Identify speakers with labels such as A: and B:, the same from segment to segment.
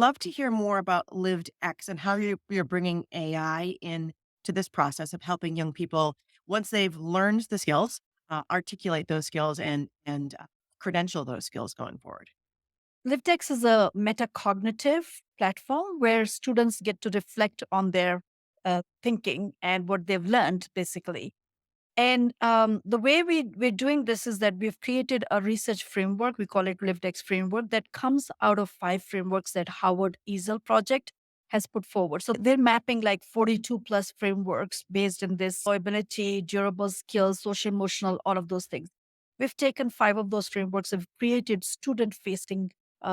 A: love to hear more about LivedX and how you're bringing AI in to this process of helping young people once they've learned the skills, articulate those skills and credential those skills going forward.
B: LivedX is a metacognitive platform where students get to reflect on their thinking and what they've learned, basically. And the way we're doing this is that we've created a research framework. We call it LivedX framework that comes out of 5 frameworks that Howard Easel project has put forward. So they're mapping like 42 plus frameworks based in this employability, durable skills, social emotional, all of those things. We've taken 5 of those frameworks and created student facing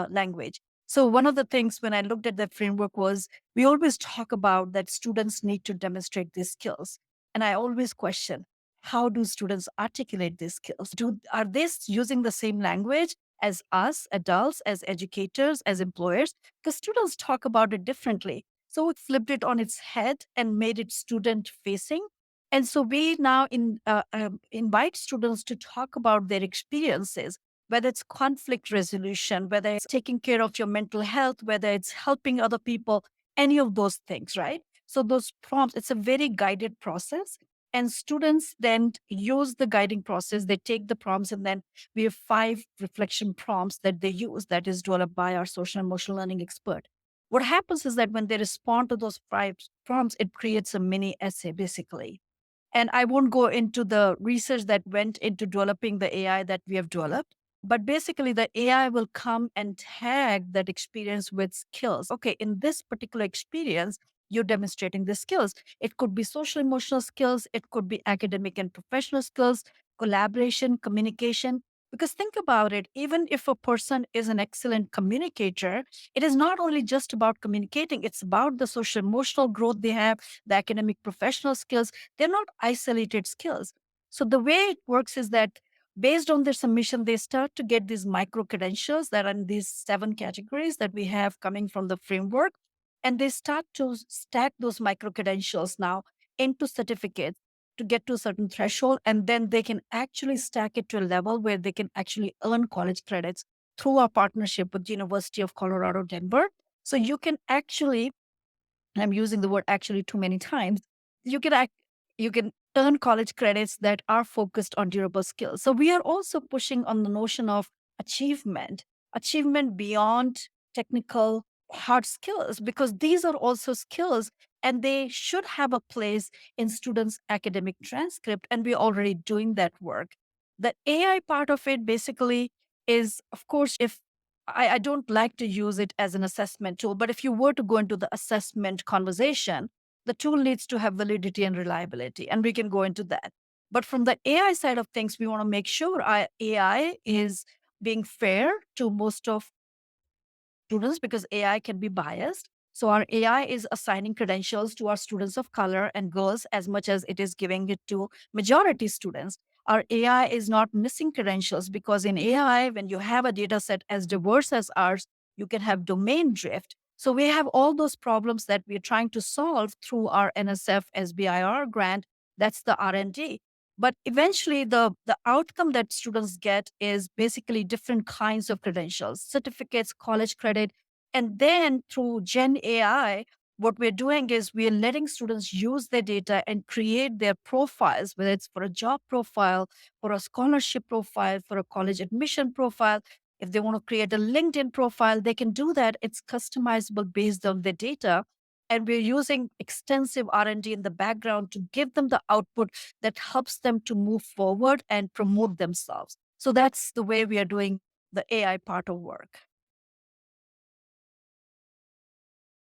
B: language. So one of the things when I looked at that framework was we always talk about that students need to demonstrate these skills. And I always question, how do students articulate these skills? Are they using the same language as us adults, as educators, as employers? Because students talk about it differently. So we flipped it on its head and made it student facing. And so we now invite students to talk about their experiences, whether it's conflict resolution, whether it's taking care of your mental health, whether it's helping other people, any of those things, right? So those prompts, it's a very guided process. And students then use the guiding process. They take the prompts, and then we have 5 reflection prompts that they use that is developed by our social and emotional learning expert. What happens is that when they respond to those 5 prompts, it creates a mini essay basically. And I won't go into the research that went into developing the AI that we have developed. But basically, the AI will come and tag that experience with skills. Okay, in this particular experience, you're demonstrating the skills. It could be social emotional skills, it could be academic and professional skills, collaboration, communication. Because think about it, even if a person is an excellent communicator, it is not only just about communicating, it's about the social emotional growth they have, the academic professional skills. They're not isolated skills. So the way it works is that based on their submission, they start to get these micro credentials that are in these 7 categories that we have coming from the framework. And they start to stack those micro credentials now into certificates to get to a certain threshold. And then they can actually stack it to a level where they can actually earn college credits through our partnership with University of Colorado, Denver. So you can actually, and I'm using the word actually too many times, you can you can earn college credits that are focused on durable skills. So we are also pushing on the notion of achievement, achievement beyond technical hard skills, because these are also skills and they should have a place in students' academic transcript. And we're already doing that work. The AI part of it basically is, of course, if I don't like to use it as an assessment tool, but if you were to go into the assessment conversation, the tool needs to have validity and reliability, and we can go into that. But from the AI side of things, we want to make sure our AI is being fair to most of students because AI can be biased. So our AI is assigning credentials to our students of color and girls as much as it is giving it to majority students. Our AI is not missing credentials because in AI, when you have a data set as diverse as ours, you can have domain drift. So we have all those problems that we're trying to solve through our NSF SBIR grant. That's the R&D. But eventually, the outcome that students get is basically different kinds of credentials, certificates, college credit. And then through Gen AI, what we're doing is we're letting students use their data and create their profiles, whether it's for a job profile, for a scholarship profile, for a college admission profile. If they want to create a LinkedIn profile, they can do that. It's customizable based on their data. And we're using extensive R&D in the background to give them the output that helps them to move forward and promote themselves. So that's the way we are doing the AI part of work.